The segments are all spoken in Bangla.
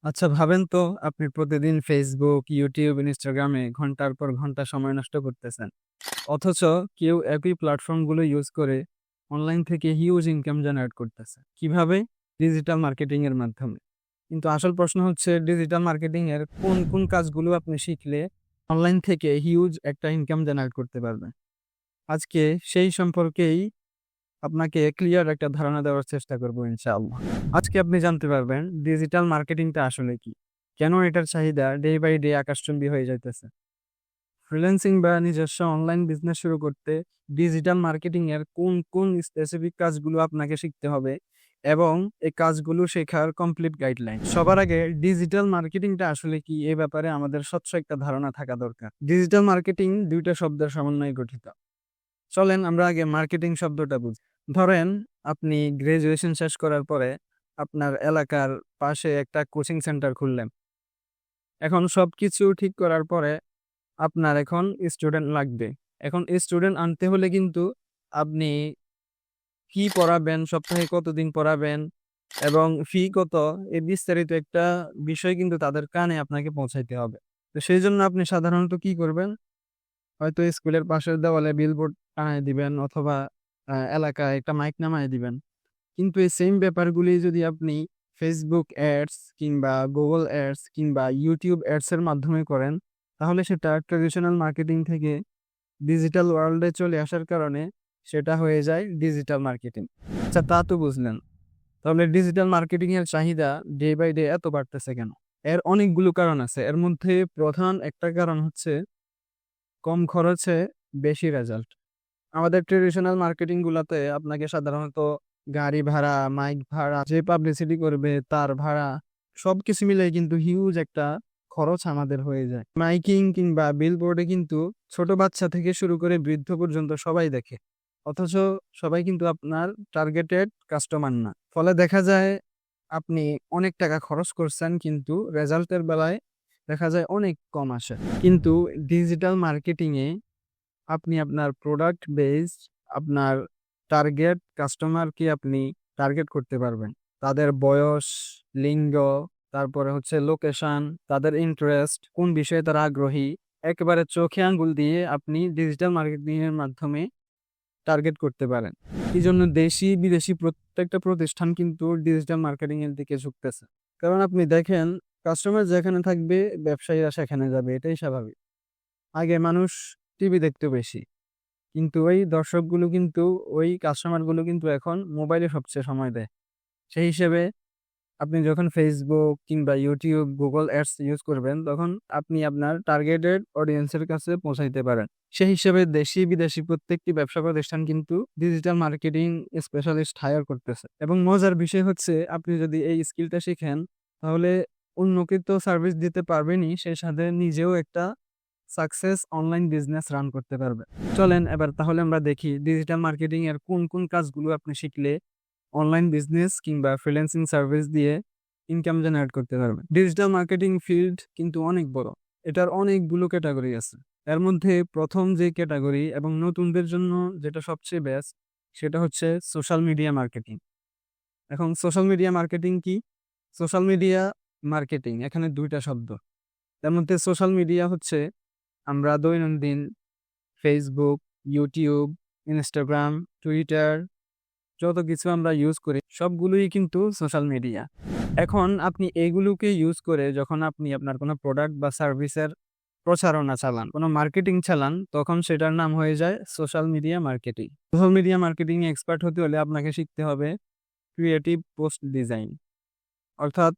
আচ্ছা ভাবেন তো আপনি প্রতিদিন ফেসবুক, ইউটিউব, ইনস্টাগ্রামে ঘন্টার পর ঘন্টা সময় নষ্ট করতেছেন। অথচ কেউ একই প্ল্যাটফর্মগুলো ইউজ করে অনলাইন থেকে হিউজ ইনকাম জেনারেট করতেছে। কিভাবে? ডিজিটাল মার্কেটিং এর মাধ্যমে। কিন্তু আসল প্রশ্ন হচ্ছে ডিজিটাল মার্কেটিং এর কোন কাজগুলো আপনি শিখলে অনলাইন থেকে হিউজ একটা ইনকাম জেনারেট করতে পারবেন। আজকে সেই সম্পর্কেই আপনাকে ক্লিয়ার একটা ধারণা দেওয়ার চেষ্টা করব ইনশাআল্লাহ। আজকে আপনি জানতে পারবেন ডিজিটাল মার্কেটিংটা আসলে কি? কেন এটার চাহিদা ডে বাই ডে আকাশচুম্বী হয়ে যাইতেছে? ফ্রিল্যান্সিং বা নিজস্ব অনলাইন বিজনেস শুরু করতে ডিজিটাল মার্কেটিং এর কোন স্পেসিফিক কাজগুলো আপনাকে শিখতে হবে এবং এই কাজগুলো শেখার কমপ্লিট গাইডলাইন। সবার আগে ডিজিটাল মার্কেটিংটা আসলে কি এ ব্যাপারে আমাদের স্বচ্ছ একটা ধারণা থাকা দরকার। ডিজিটাল মার্কেটিং ২ টা শব্দের সমন্বয়ে গঠিত। চলেন আমরা আগে মার্কেটিং শব্দটা বুঝি। ধরেন আপনি গ্র্যাজুয়েশন শেষ করার পরে আপনার এলাকার পাশে একটা কোচিং সেন্টার খুললেন। এখন সবকিছু ঠিক করার পরে আপনার এখন স্টুডেন্ট লাগবে। এখন স্টুডেন্ট আনতে হলে কিন্তু আপনি কি পড়াবেন, সপ্তাহে কতদিন পড়াবেন এবং ফি কত, এই বিস্তারিত একটা বিষয় কিন্তু তাদের কানে আপনাকে পৌঁছাইতে হবে। তো সেইজন্য আপনি সাধারণত কি করবেন? হয়তো স্কুলের পাশের দেওয়ালে বিলবোর্ড টানায় দিবেন অথবা এলাকায় একটা মাইক নামায় দিবেন। কিন্তু এই সেম ব্যাপারগুলি যদি আপনি Facebook অ্যাডস কিংবা Google অ্যাডস কিংবা YouTube অ্যাডস এর মাধ্যমে করেন, তাহলে সেটা ট্র্যাডিশনাল মার্কেটিং থেকে ডিজিটাল ওয়ার্লড এ চলে আসার কারণে সেটা হয়ে যায় ডিজিটাল মার্কেটিং। আচ্ছা তা তো বুঝলেন। তাহলে ডিজিটাল মার্কেটিং এর চাহিদা ডে বাই ডে এত বাড়তেছে কেন? এর অনেকগুলো কারণ আছে। এর মধ্যে প্রধান একটা কারণ হচ্ছে কম খরচে বেশি রেজাল্ট। আমাদের ট্রেডিশনাল মার্কেটিং গুলাতে আপনাকে সাধারণত গাড়ি ভাড়া, মাইক ভাড়া, যে পাবলিসিটি করবে তার ভাড়া সবকিছু মিলিয়ে কিন্তু হিউজ একটা খরচ আমাদের হয়ে যায়। মাইকিং কিংবা বিলবোর্ডে কিন্তু ছোট বাচ্চা থেকে শুরু করে বৃদ্ধ পর্যন্ত সবাই দেখে। অথচ সবাই কিন্তু আপনার টার্গেটেড কাস্টমার না। ফলে দেখা যায় আপনি অনেক টাকা খরচ করছেন কিন্তু রেজাল্টের বেলায় দেখা যায় অনেক কম আসে। কিন্তু ডিজিটাল মার্কেটিং এ আপনি আপনার প্রোডাক্ট বেসড আপনার টার্গেট কাস্টমারকে আপনি টার্গেট করতে পারবেন। তাদের বয়স, লিঙ্গ, তারপরে হচ্ছে লোকেশন, তাদের ইন্টারেস্ট, কোন বিষয়ে তারা আগ্রহী, একেবারে চোখে আঙ্গুল দিয়ে আপনি ডিজিটাল মার্কেটিং এর মাধ্যমে টার্গেট করতে পারেন। এজন্য দেশি বিদেশি প্রত্যেকটা প্রতিষ্ঠান কিন্তু ডিজিটাল মার্কেটিং এর দিকে ঝুঁকতেছে। কারণ আপনি দেখেন কাস্টমার যেখানে থাকবে ব্যবসায়ীরা সেখানে যাবে, এটাই স্বাভাবিক। আগে মানুষ টিভি দেখতো বেশি। কিন্তু ওই দর্শকগুলো কিন্তু ওই কাস্টমারগুলো কিন্তু এখন মোবাইলে সবচেয়ে সময় দেয়। সেই হিসেবে আপনি যখন Facebook কিংবা YouTube, Google Ads ইউজ করবেন তখন আপনি আপনার টার্গেটেড অডিয়েন্সের কাছে পৌঁছাইতে পারেন। সেই হিসেবে দেশি বিদেশি প্রত্যেকটি ব্যবসা প্রতিষ্ঠান কিন্তু ডিজিটাল মার্কেটিং স্পেশালিস্ট হায়ার করতেছে। এবং মজার বিষয় হচ্ছে আপনি যদি এই স্কিলটা শিখেন তাহলে অন্যকে তো সার্ভিস দিতে পারবেনই, সেই সাথে নিজেও একটা সাকসেস অনলাইন বিজনেস রান করতে পারবে। চলেন এবার তাহলে আমরা দেখি ডিজিটাল মার্কেটিং এর কোন কাজগুলো আপনি শিখলে অনলাইন বিজনেস কিংবা ফ্রিল্যান্সিং সার্ভিস দিয়ে ইনকাম জেনারেট করতে পারবেন। ডিজিটাল মার্কেটিং ফিল্ড কিন্তু অনেক বড়। এটার অনেকগুলো ক্যাটাগরি আছে। এর মধ্যে প্রথম যে ক্যাটাগরি এবং নতুনদের জন্য যেটা সবচেয়ে বেস্ট সেটা হচ্ছে সোশ্যাল মিডিয়া মার্কেটিং। এখন সোশ্যাল মিডিয়া মার্কেটিং কি? সোশ্যাল মিডিয়া মার্কেটিং এখানে ২ টা শব্দ। তার মধ্যে সোশ্যাল মিডিয়া হচ্ছে আমরা দৈনন্দিন Facebook, YouTube, Instagram, Twitter যত কিছু আমরা ইউজ করি সবগুলোই কিন্তু সোশ্যাল মিডিয়া। এখন আপনি এগুলোকে ইউজ করে যখন আপনি আপনার কোনো প্রোডাক্ট বা সার্ভিসের প্রচারণা চালান, কোনো মার্কেটিং চালান, তখন সেটার নাম হয়ে যায় social media marketing. Social media marketing এ এক্সপার্ট হতে হলে আপনাকে শিখতে হবে ক্রিয়েটিভ পোস্ট ডিজাইন। অর্থাৎ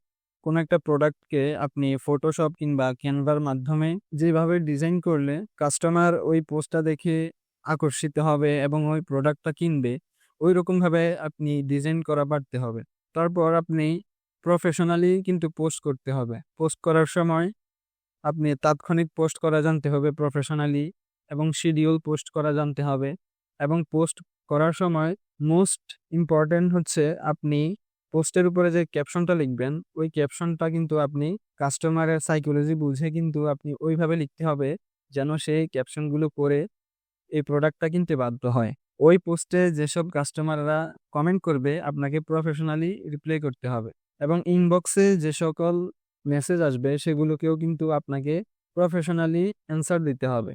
কোনো একটা প্রোডাক্টকে আপনি ফটোশপ কিংবা ক্যানভার মাধ্যমে যেভাবে ডিজাইন করলে কাস্টমার ওই পোস্টটা দেখে আকর্ষিত হবে এবং ওই প্রোডাক্টটা কিনবে, ওই রকমভাবে আপনি ডিজাইন করা পারতে হবে। তারপর আপনি প্রফেশনালি কিন্তু পোস্ট করতে হবে। পোস্ট করার সময় আপনি তাৎক্ষণিক পোস্ট করা জানতে হবে প্রফেশনালি এবং শিডিউল পোস্ট করা জানতে হবে। এবং পোস্ট করার সময় মোস্ট ইম্পর্টেন্ট হচ্ছে আপনি পোস্টের উপরে যে ক্যাপশনটা লিখবেন, ওই ক্যাপশনটা কিন্তু আপনি কাস্টমারের সাইকোলজি বুঝে কিন্তু আপনি ওইভাবে লিখতে হবে যেন সেই ক্যাপশনগুলো পড়ে এই প্রোডাক্টটা কিনতে বাধ্য হয়। ওই পোস্টে যেসব কাস্টমাররা কমেন্ট করবে আপনাকে প্রফেশনালি রিপ্লাই করতে হবে। এবং ইনবক্সে যে সকল মেসেজ আসবে সেগুলোকেও কিন্তু আপনাকে প্রফেশনালি অ্যান্সার দিতে হবে।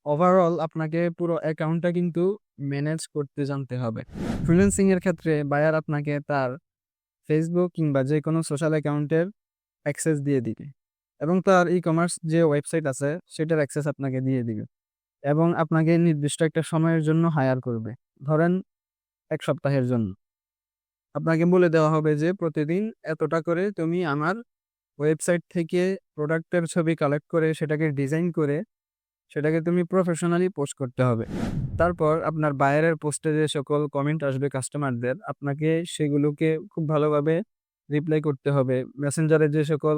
ওভারঅল আপনাকে পুরো অ্যাকাউন্টটা কিন্তু ম্যানেজ করতে জানতে হবে। ফ্রিল্যান্সিং এর ক্ষেত্রে বায়ার আপনাকে তার ফেসবুক কিংবা যেকোনো সোশ্যাল অ্যাকাউন্টের অ্যাক্সেস দিয়ে দিবে এবং তার ই-কমার্স যে ওয়েবসাইট আছে সেটার অ্যাক্সেস আপনাকে দিয়ে দিবে এবং আপনাকে নির্দিষ্ট একটা সময়ের জন্য হায়ার করবে। ধরেন ১ সপ্তাহের জন্য। আপনাকে বলে দেওয়া হবে যে প্রতিদিন এতটা করে তুমি আমার ওয়েবসাইট থেকে প্রোডাক্টের ছবি কালেক্ট করে সেটাকে ডিজাইন করে সেটাকে তুমি প্রফেশনালি পোস্ট করতে হবে। তারপর আপনার বায়ারের পোস্টে যে সকল কমেন্ট আসবে কাস্টমারদের, আপনাকে সেগুলোকে খুব ভালোভাবে রিপ্লাই করতে হবে। মেসেঞ্জারে যে সকল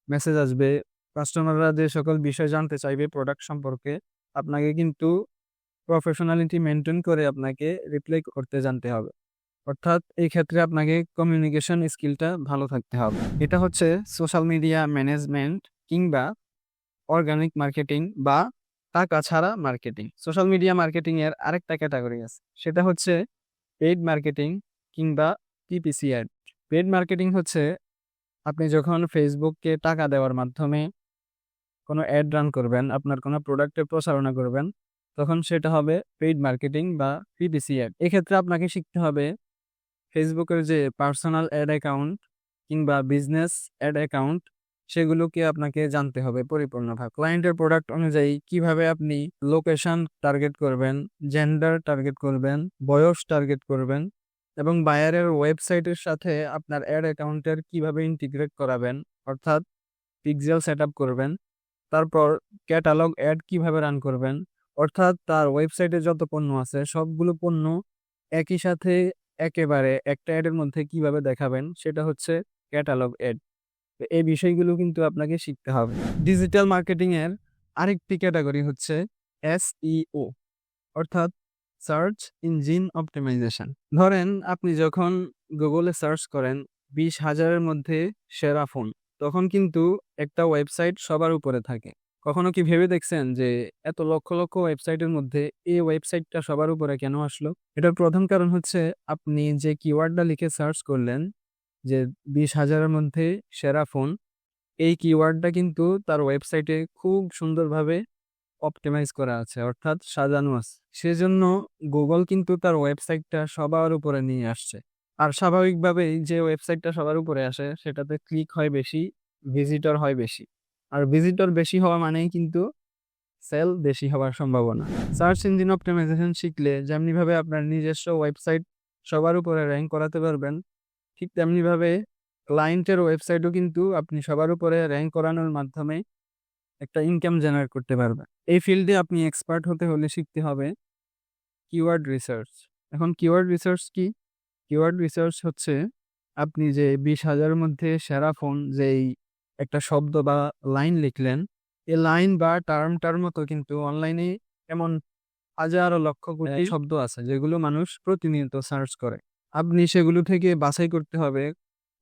মেসেজ আসবে, কাস্টমাররা যে সকল বিষয় জানতে চাইবে প্রোডাক্ট সম্পর্কে, আপনাকে কিন্তু প্রফেশনালিটি মেইনটেইন করে আপনাকে রিপ্লাই করতে জানতে হবে। অর্থাৎ এই ক্ষেত্রে আপনাকে কমিউনিকেশন স্কিলটা ভালো থাকতে হবে। এটা হচ্ছে সোশ্যাল মিডিয়া ম্যানেজমেন্ট কিংবা অর্গানিক মার্কেটিং বা টাকা ছাড়া মার্কেটিং। সোশ্যাল মিডিয়া মার্কেটিং এর আরেকটা ক্যাটাগরি আছে। সেটা হচ্ছে পেইড মার্কেটিং কিংবা পিপিসি অ্যাড। পেইড মার্কেটিং হচ্ছে আপনি যখন ফেসবুককে টাকা দেওয়ার মাধ্যমে কোনো অ্যাড রান করবেন, আপনার কোনো প্রোডাক্টের প্রচারণা করবেন, তখন সেটা হবে পেইড মার্কেটিং বা পিপিসি অ্যাড। এক্ষেত্রে আপনাকে শিখতে হবে ফেসবুকের যে পার্সোনাল অ্যাড অ্যাকাউন্ট কিংবা বিজনেস অ্যাড অ্যাকাউন্ট সেগুলোকে আপনাকে জানতে হবে পরিপূর্ণভাবে। ক্লায়েন্টের প্রোডাক্ট অনুযায়ী কিভাবে আপনি লোকেশন টার্গেট করবেন, জেন্ডার টার্গেট করবেন, বয়স টার্গেট করবেন এবং বায়ারের ওয়েবসাইটের সাথে আপনার অ্যাড অ্যাকাউন্টের কিভাবে ইন্টিগ্রেট করাবেন, অর্থাৎ পিক্সেল সেটআপ করবেন। তারপর ক্যাটালগ অ্যাড কিভাবে রান করবেন, অর্থাৎ তার ওয়েবসাইটে যত পণ্য আছে সবগুলো পণ্য একই সাথে একেবারে একটা অ্যাডের মধ্যে কিভাবে দেখাবেন সেটা হচ্ছে ক্যাটালগ অ্যাড। তো এই বিষয়গুলো কিন্তু আপনাকে শিখতে হবে। ডিজিটাল মার্কেটিং এর আরেকটি ক্যাটাগরি হচ্ছে এসইও, অর্থাৎ সার্চ ইঞ্জিন অপটিমাইজেশন। ধরেন আপনি যখন গুগলে সার্চ করেন ২০,০০০ এর মধ্যে সেরা ফোন, তখন কিন্তু একটা ওয়েবসাইট সবার উপরে থাকে। কখনো কি ভেবে দেখছেন যে এত লক্ষ লক্ষ ওয়েবসাইটের মধ্যে এই ওয়েবসাইটটা সবার উপরে কেন আসলো? এটার প্রধান কারণ হচ্ছে আপনি যে কিওয়ার্ডটা লিখে সার্চ করলেন যে ২০,০০০ এর মধ্যে সেরা ফোন, এই কিওয়ার্ডটা কিন্তু তার ওয়েবসাইটে খুব সুন্দরভাবে অপটিমাইজ করা আছে, অর্থাৎ সাজানো আছে। সেজন্য গুগল কিন্তু তার ওয়েবসাইটটা সবার উপরে নিয়ে আসছে। আর স্বাভাবিকভাবেই যে ওয়েবসাইটটা সবার উপরে আসে সেটাতে ক্লিক হয় বেশি, ভিজিটর হয় বেশি। আর ভিজিটর বেশি হওয়া মানেই কিন্তু সেল বেশি হওয়ার সম্ভাবনা। সার্চ ইঞ্জিন অপটিমাইজেশন শিখলে যেমনিভাবে আপনার নিজস্ব ওয়েবসাইট সবার উপরে র‍্যাংক করাতে পারবেন, ঠিক তেমনিভাবে ক্লায়েন্টের ওয়েবসাইটও কিন্তু আপনি সবার উপরে র‍্যাংক করানোর মাধ্যমে একটা ইনকাম জেনারেট করতে পারবেন। এই ফিল্ডে আপনি এক্সপার্ট হতে হলে শিখতে হবে কিওয়ার্ড রিসার্চ। এখন কিওয়ার্ড রিসার্চ কি? কিওয়ার্ড রিসার্চ হচ্ছে আপনি যে ২০,০০০ এর মধ্যে সেরা ফোন যেই একটা শব্দ বা লাইন লিখলেন, এই লাইন বা টার্মটার মতো কিন্তু অনলাইনে এমন হাজারো লক্ষ কোটি শব্দ আছে যেগুলো মানুষ প্রতিনিয়ত সার্চ করে। আপনি সেগুলো থেকে বাছাই করতে হবে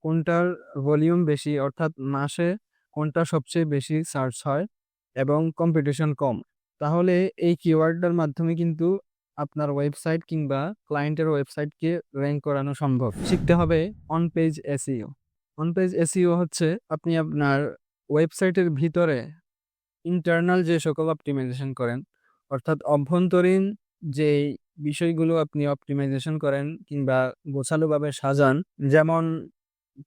কোনটার ভলিউম বেশি, অর্থাৎ মাসে কোনটা সবচেয়ে বেশি সার্চ হয় এবং কম্পিটিশন কম। তাহলে এই কিওয়ার্ডটার মাধ্যমে কিন্তু আপনার ওয়েবসাইট কিংবা ক্লায়েন্টের ওয়েবসাইটকে র‍্যাংক করানো সম্ভব। শিখতে হবে on page SEO. On page SEO হচ্ছে আপনি আপনার ওয়েবসাইটের ভিতরে ইন্টারনাল যে সকল অপটিমাইজেশন করেন, অর্থাৎ অভ্যন্তরীণ যেই বিষয়গুলো আপনি অপটিমাইজেশন করেন কিংবা গোছালোভাবে সাজান, যেমন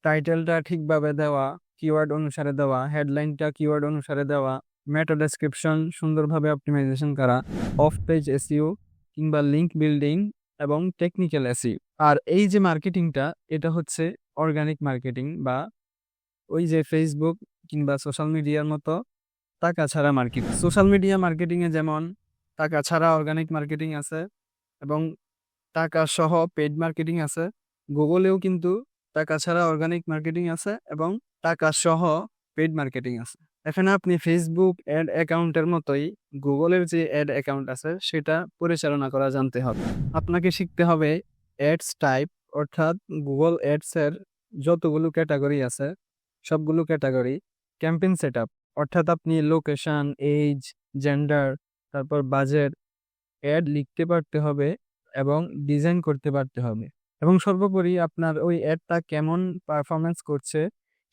টাইটেলটা ঠিকভাবে দেওয়া, কিওয়ার্ড অনুসারে দেওয়া, হেডলাইনটা কিওয়ার্ড অনুসারে দেওয়া, মেটা ডেসক্রিপশন সুন্দরভাবে অপটিমাইজেশন করা, অফ পেজ এসইও কিংবা লিঙ্ক বিল্ডিং এবং টেকনিক্যাল এসইও। আর এই যে মার্কেটিংটা এটা হচ্ছে অর্গানিক মার্কেটিং বা ওই যে ফেসবুক কিংবা সোশ্যাল মিডিয়ার মতো টাকা ছাড়া মার্কেটিং। সোশ্যাল মিডিয়া মার্কেটিং এ যেমন টাকা ছাড়া অর্গানিক মার্কেটিং আছে এবং টাকা সহ পেইড মার্কেটিং আছে। গুগলেও কিন্তু টাকা ছাড়া অর্গানিক মার্কেটিং আছে এবং টাকা সহ পেইড মার্কেটিং আছে। এখানে আপনি ফেসবুক অ্যাড অ্যাকাউন্টের মতোই গুগলের যে অ্যাড অ্যাকাউন্ট আছে সেটা পরিচালনা করা জানতে হবে। আপনাকে শিখতে হবে অ্যাডস টাইপ, অর্থাৎ গুগল অ্যাডস এর যতগুলো ক্যাটাগরি আছে সবগুলো ক্যাটাগরি, ক্যাম্পেইন সেটআপ, অর্থাৎ আপনি লোকেশন, এজ, জেন্ডার, তারপর বাজেট, অ্যাড লিখতে পারতে হবে এবং ডিজাইন করতে পারতে হবে এবং সর্বোপরি আপনার ওই অ্যাডটা কেমন পারফরম্যান্স করছে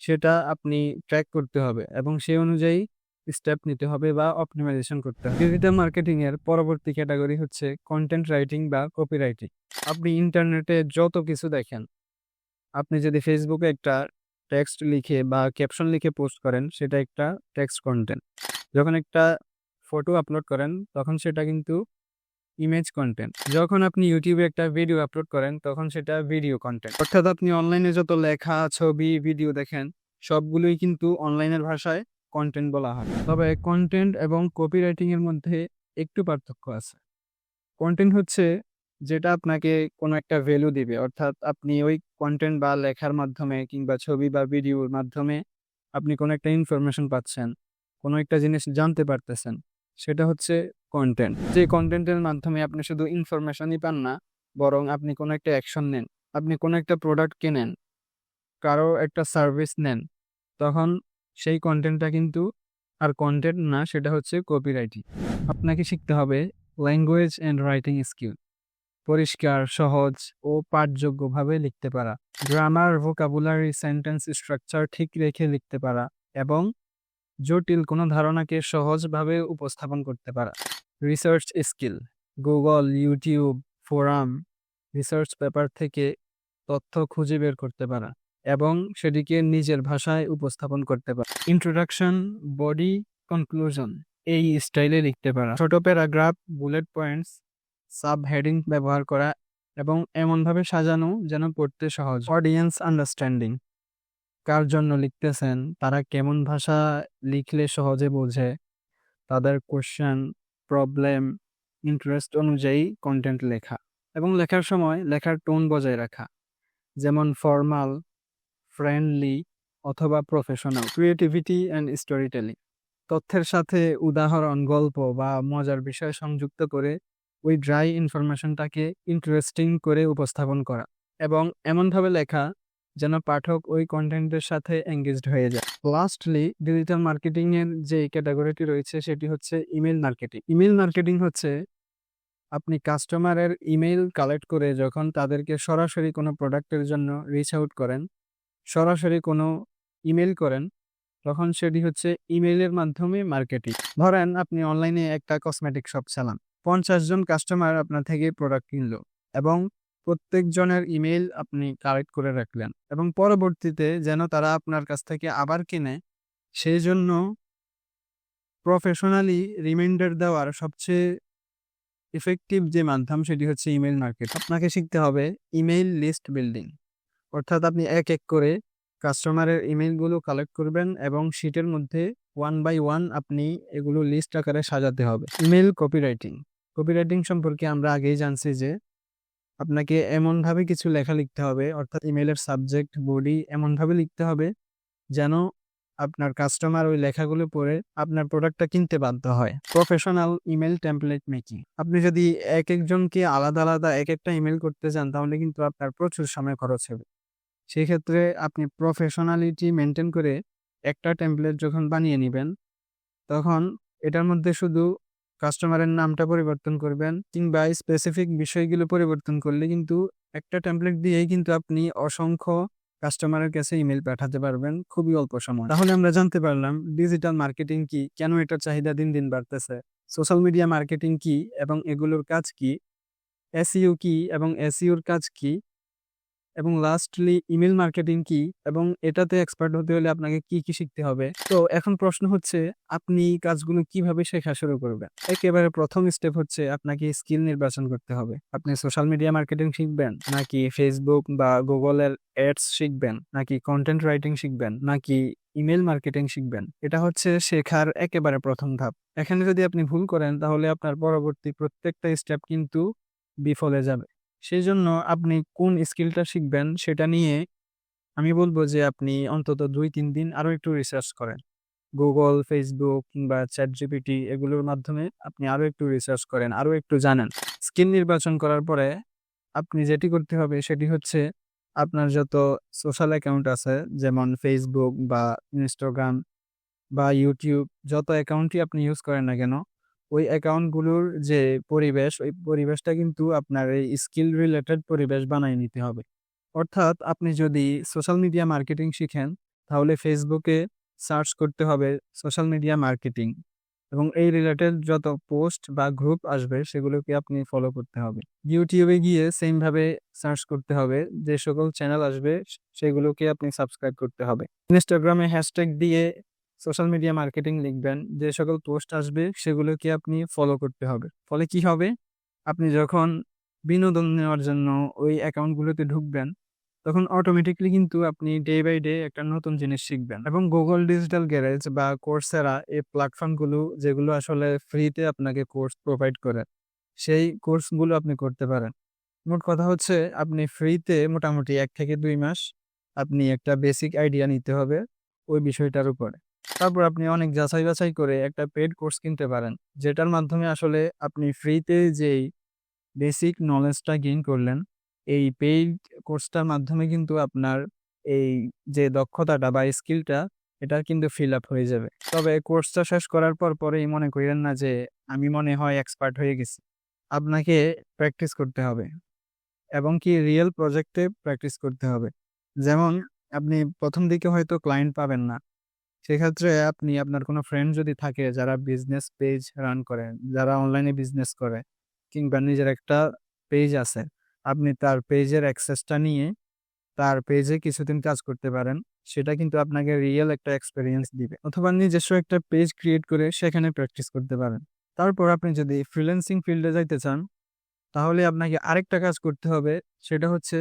সেটা আপনি ট্র্যাক করতে হবে এবং সেই অনুযায়ী স্টেপ নিতে হবে বা অপটিমাইজেশন করতে হবে। ডিজিটাল মার্কেটিং এর পরবর্তী ক্যাটাগরি হচ্ছে কন্টেন্ট রাইটিং বা কপিরাইটিং। আপনি ইন্টারনেটে যত কিছু দেখেন, আপনি যদি ফেসবুকে একটা টেক্সট লিখে বা ক্যাপশন লিখে পোস্ট করেন, সেটা একটা টেক্সট কন্টেন্ট। যখন একটা ফটো আপলোড করেন, তখন সেটা কিন্তু ইমেজ কন্টেন্ট। যখন আপনি ইউটিউবে একটা ভিডিও আপলোড করেন, তখন সেটা ভিডিও কন্টেন্ট। অর্থাৎ আপনি অনলাইনে যত লেখা, ছবি, ভিডিও দেখেন, সবগুলোই কিন্তু অনলাইনের ভাষায় কন্টেন্ট বলা হয়। তবে কন্টেন্ট এবং কপিরাইটিং এর মধ্যে একটু পার্থক্য আছে। কন্টেন্ট হচ্ছে যেটা আপনাকে কোনো একটা ভ্যালু দিবে, অর্থাৎ আপনি ওই কন্টেন্ট বা লেখার মাধ্যমে কিংবা ছবি বা ভিডিওর মাধ্যমে আপনি কোনো একটা ইনফরমেশন পাচ্ছেন, কোনো একটা জিনিস জানতে পারতেছেন, সেটা হচ্ছে কন্টেন্ট। যে কন্টেন্টের মাধ্যমে আপনি শুধু ইনফরমেশনই পান না, বরং আপনি কোনো একটা অ্যাকশন নেন, আপনি কোনো একটা প্রোডাক্ট কেনেন, কারো একটা সার্ভিস নেন, তখন সেই কন্টেন্টটা কিন্তু আর কন্টেন্ট না, সেটা হচ্ছে কপিরাইটিং। আপনাকে শিখতে হবে ল্যাঙ্গুয়েজ অ্যান্ড রাইটিং স্কিল। পরিষ্কার, সহজ ও পাঠযোগ্যভাবে লিখতে পারা, গ্রামার, ভোকাবুলারি, সেন্টেন্স স্ট্রাকচার ঠিক রেখে লিখতে পারা এবং জটিল কোনো ধারণাকে সহজভাবে উপস্থাপন করতে পারা। Research skill, Google, YouTube, forum, research paper থেকে তথ্য খুঁজে বের করতে পারা এবং সেটিকে নিজের ভাষায় উপস্থাপন করতে পারা। ইন্ট্রোডাকশন, বডি, কনক্লুশন এই স্টাইলে লিখতে পারা। ছোট paragraph, bullet points, sub heading ব্যবহার করা এবং এমনভাবে সাজানো যেন পড়তে সহজ। অডিয়েন্স আন্ডারস্ট্যান্ডিং, কার জন্য লিখতেছেন, তারা কেমন ভাষা লিখলে সহজে বোঝে, তাদের কোশ্চেন, প্রবলেম, ইন্টারেস্ট অনুযায়ী কন্টেন্ট লেখা এবং লেখার সময় লেখার টোন বজায় রাখা, যেমন ফর্মাল, ফ্রেন্ডলি অথবা professional. Creativity and story telling, তথ্যের সাথে উদাহরণ, গল্প বা মজার বিষয় সংযুক্ত করে ওই ড্রাই ইনফরমেশনটাকে ইন্টারেস্টিং করে উপস্থাপন করা এবং এমনভাবে লেখা যেন পাঠক ওই কন্টেন্টের সাথে এঙ্গেজড হয়ে যায়। লাস্টলি, ডিজিটাল মার্কেটিং এর যে ক্যাটাগরিটি রয়েছে সেটি হচ্ছে ইমেল মার্কেটিং। ইমেল মার্কেটিং হচ্ছে আপনি কাস্টমারের ইমেইল কালেক্ট করে যখন তাদেরকে সরাসরি কোনো প্রোডাক্টের জন্য রিচ আউট করেন, সরাসরি কোনো ইমেল করেন, তখন সেটি হচ্ছে ইমেইলের মাধ্যমে মার্কেটিং। ধরেন আপনি অনলাইনে একটা কসমেটিক শপ চালান, 50 জন কাস্টমার আপনার থেকে প্রোডাক্ট কিনলো এবং প্রত্যেকজনের ইমেইল আপনি কালেক্ট করে রাখলেন এবং পরবর্তীতে যেন তারা আপনার কাছ থেকে আবার কিনে, সেই জন্য প্রফেশনালি রিমাইন্ডার দেওয়ার সবচেয়ে ইফেক্টিভ যে মাধ্যম সেটি হচ্ছে ইমেইল মার্কেট। আপনাকে শিখতে হবে ইমেইল লিস্ট বিল্ডিং, অর্থাৎ আপনি এক এক করে কাস্টমারের ইমেইলগুলো কালেক্ট করবেন এবং শিটের মধ্যে 1 বাই 1 আপনি এগুলো লিস্ট আকারে সাজাতে হবে। ইমেইল কপিরাইটিং, কপিরাইটিং সম্পর্কে আমরা আগেই জানছি যে আপনাকে এমনভাবে কিছু লেখা লিখতে হবে, অর্থাৎ ইমেইলের সাবজেক্ট, বডি এমনভাবে লিখতে হবে যেন আপনার কাস্টমার ওই লেখাগুলো পড়ে আপনার প্রোডাক্টটা কিনতে বাধ্য হয়। প্রফেশনাল ইমেল টেমপ্লেট মেকিং, আপনি যদি এক একজনকে আলাদা আলাদা এক একটা ইমেল করতে চান, তাহলে কিন্তু আপনার প্রচুর সময় খরচ হবে। সেক্ষেত্রে আপনি প্রফেশনালিটি মেনটেন করে একটা টেমপ্লেট যখন বানিয়ে নেবেন, তখন এটার মধ্যে শুধু কাস্টমারের নামটা পরিবর্তন করবেন কিংবা স্পেসিফিক বিষয়গুলো পরিবর্তন করলে কিন্তু একটা টেমপ্লেট দিয়েই কিন্তু আপনি অসংখ্য কাস্টমারের কাছে ইমেল পাঠাতে পারবেন খুবই অল্প সময়। তাহলে আমরা জানতে পারলাম ডিজিটাল মার্কেটিং কি, কেন এটার চাহিদা দিন দিন বাড়তেছে, সোশ্যাল মিডিয়া মার্কেটিং কি এবং এগুলোর কাজ কি, এসইও কি এবং এসইওর কাজ কি, এবং লাস্টলি ইমেল মার্কেটিং কি এবং এটাতে এক্সপার্ট হতে হলে আপনাকে কি কি শিখতে হবে। তো এখন প্রশ্ন হচ্ছে আপনি কাজগুলো কিভাবে শেখা শুরু করবেন। একেবারে প্রথম স্টেপ হচ্ছে আপনাকে স্কিল নির্বাচন করতে হবে। আপনি সোশ্যাল মিডিয়া মার্কেটিং শিখবেন, নাকি ফেসবুক বা গুগলের অ্যাডস শিখবেন, নাকি কন্টেন্ট রাইটিং শিখবেন, নাকি ইমেল মার্কেটিং শিখবেন। এটা হচ্ছে শেখার একেবারে প্রথম ধাপ। এখানে যদি আপনি ভুল করেন তাহলে আপনার পরবর্তী প্রত্যেকটা স্টেপ কিন্তু বিফলে যাবে। সেজন্য আপনি কোন স্কিলটা শিখবেন সেটা নিয়ে আমি বলবো যে আপনি অন্তত 2-3 দিন আরো একটু রিসার্চ করেন। গুগল, ফেসবুক কিংবা চ্যাটজিপিটি এগুলোর মাধ্যমে আপনি আরো একটু রিসার্চ করেন, আরো একটু জানেন। স্কিল নির্বাচন করার পরে আপনি যেটি করতে হবে সেটি হচ্ছে আপনার যত সোশ্যাল অ্যাকাউন্ট আছে, যেমন ফেসবুক বা ইনস্টাগ্রাম বা ইউটিউব, যত অ্যাকাউন্টই আপনি ইউজ করেন না কেন, ওই অ্যাকাউন্টগুলোর যে পরিবেশ, ওই পরিবেশটা কিন্তু আপনার এই স্কিল রিলেটেড পরিবেশ বানায় নিতে হবে। অর্থাৎ আপনি যদি সোশ্যাল মিডিয়া মার্কেটিং শিখেন, তাহলে ফেসবুকে সার্চ করতে হবে সোশ্যাল মিডিয়া মার্কেটিং এবং এই রিলেটেড যত পোস্ট বা গ্রুপ আসবে সেগুলোকে আপনি ফলো করতে হবে। ইউটিউবে গিয়ে সেম ভাবে সার্চ করতে হবে, যে সকল চ্যানেল আসবে সেগুলোকে আপনি সাবস্ক্রাইব করতে হবে। ইনস্টাগ্রামে হ্যাশট্যাগ দিয়ে সোশ্যাল মিডিয়া মার্কেটিং লিখবেন, যে সকল পোস্ট আসবে সেগুলোকে আপনি ফলো করতে হবে। ফলে কি হবে, আপনি যখন বিনোদন নেওয়ার জন্য ওই অ্যাকাউন্টগুলোতে ঢুকবেন তখন অটোমেটিকলি কিন্তু আপনি ডে বাই ডে একটা নতুন জিনিস শিখবেন। এবং গুগল ডিজিটাল গ্যারেজ বা কোর্সেরা এই প্ল্যাটফর্মগুলো যেগুলো আসলে ফ্রিতে আপনাকে কোর্স প্রোভাইড করে, সেই কোর্সগুলো আপনি করতে পারেন। মোট কথা হচ্ছে আপনি ফ্রিতে মোটামুটি ১ থেকে ২ মাস আপনি একটা বেসিক আইডিয়া নিতে হবে ওই বিষয়টার উপরে। তারপর আপনি অনেক যাচাই বাছাই করে একটা পেইড কোর্স কিনতে পারেন, যেটার মাধ্যমে আসলে আপনি ফ্রিতে যেই বেসিক নলেজটা গেইন করলেন, এই পেইড কোর্সটার মাধ্যমে কিন্তু আপনার এই যে দক্ষতাটা বা স্কিলটা এটা কিন্তু ফিল আপ হয়ে যাবে। তবে কোর্সটা শেষ করার পরেই মনে করিয়েন না যে আমি মনে হয় এক্সপার্ট হয়ে গেছি। আপনাকে প্র্যাকটিস করতে হবে এবং কি রিয়েল প্রজেক্টে প্র্যাকটিস করতে হবে। যেমন আপনি ১ম দিকে হয়তো ক্লায়েন্ট পাবেন না। সেক্ষেত্রে আপনি আপনার কোনো ফ্রেন্ড যদি থাকে যারা বিজনেস পেজ রান করে, যারা অনলাইনে বিজনেস করে কিংবা নিজের একটা পেজ আছে, আপনি তার পেজের অ্যাক্সেসটা নিয়ে তার পেজে কিছুদিন কাজ করতে পারেন। সেটা কিন্তু আপনাকে রিয়েল একটা এক্সপেরিয়েন্স দিবে। অথবা নিজস্ব একটা পেজ ক্রিয়েট করে সেখানে প্র্যাকটিস করতে পারেন। তারপর আপনি যদি ফ্রিল্যান্সিং ফিল্ডে যাইতে চান, তাহলে আপনাকে আরেকটা কাজ করতে হবে, সেটা হচ্ছে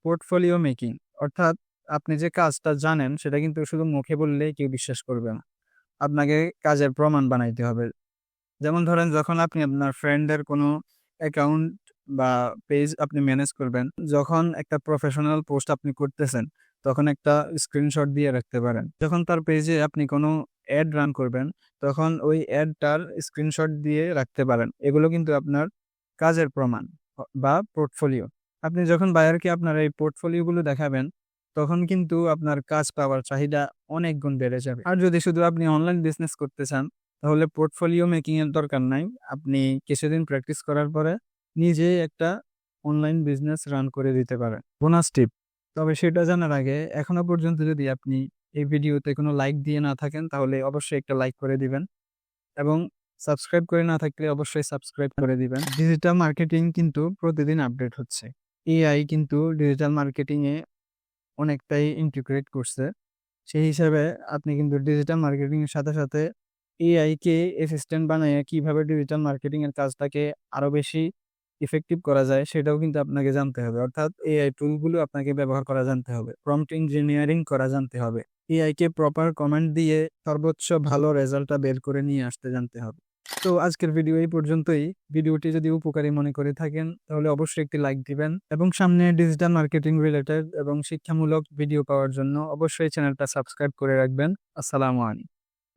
পোর্টফোলিও মেকিং। অর্থাৎ আপনি যে কাজটা জানেন সেটা কিন্তু শুধু মুখে বললেই কেউ বিশ্বাস করবে না। আপনাকে কাজের প্রমাণ বানাইতে হবে। যেমন ধরেন যখন আপনি আপনার ফ্রেন্ডের কোনো অ্যাকাউন্ট বা পেজ আপনি ম্যানেজ করবেন, যখন একটা প্রফেশনাল পোস্ট আপনি করতেছেন, তখন একটা স্ক্রিনশট দিয়ে রাখতে পারেন। যখন তার পেজে আপনি কোনো অ্যাড রান করবেন, তখন ওই অ্যাডটার স্ক্রিনশট দিয়ে রাখতে পারেন। এগুলো কিন্তু আপনার কাজের প্রমাণ বা পোর্টফোলিও। আপনি যখন বায়ারকে আপনার এই পোর্টফোলিওগুলো দেখাবেন, তখন কিন্তু আপনার কাজ পাওয়ার চাহিদা অনেক গুণ বেড়ে যাবে। আর যদি শুধু আপনি অনলাইন বিজনেস করতে চান, তাহলে পোর্টফোলিও মেকিং এর দরকার নাই। আপনি কিছুদিন প্র্যাকটিস করার পরে নিজেই একটা অনলাইন বিজনেস রান করে দিতে পারেন। বোনাস টিপ, তবে সেটা জানার আগে এখনো পর্যন্ত যদি আপনি এই ভিডিওতে কোনো লাইক দিয়ে না থাকেন, তাহলে অবশ্যই একটা লাইক করে দিবেন এবং সাবস্ক্রাইব করে না থাকলে অবশ্যই সাবস্ক্রাইব করে দিবেন। ডিজিটাল মার্কেটিং কিন্তু প্রতিদিন আপডেট হচ্ছে। এআই কিন্তু ডিজিটাল মার্কেটিং এ অনেকটাই ইন্টিগ্রেট করছে। সেই হিসাবে আপনি কিন্তু ডিজিটাল মার্কেটিং এর সাথে এআই কে অ্যাসিস্ট্যান্ট বানাইয়া কিভাবে ডিজিটাল মার্কেটিং এর কাজটাকে আরো বেশি ইফেক্টিভ করা যায় সেটাও কিন্তু আপনাকে জানতে হবে। অর্থাৎ এআই টুলগুলো আপনাকে ব্যবহার করা জানতে হবে। প্রম্পট ইঞ্জিনিয়ারিং করা জানতে হবে। এআই কে প্রপার কমান্ড দিয়ে সর্বোচ্চ ভালো রেজাল্টটা বের করে নিয়ে আসতে জানতে হবে। তো আজকের ভিডিও এই পর্যন্তই। ভিডিওটি যদি উপকারী মনে করে থাকেন তাহলে অবশ্যই একটি লাইক দিবেন এবং সামনে ডিজিটাল মার্কেটিং রিলেটেড এবং শিক্ষামূলক ভিডিও পাওয়ার জন্য অবশ্যই চ্যানেলটা সাবস্ক্রাইব করে রাখবেন। আসসালামু আলাইকুম।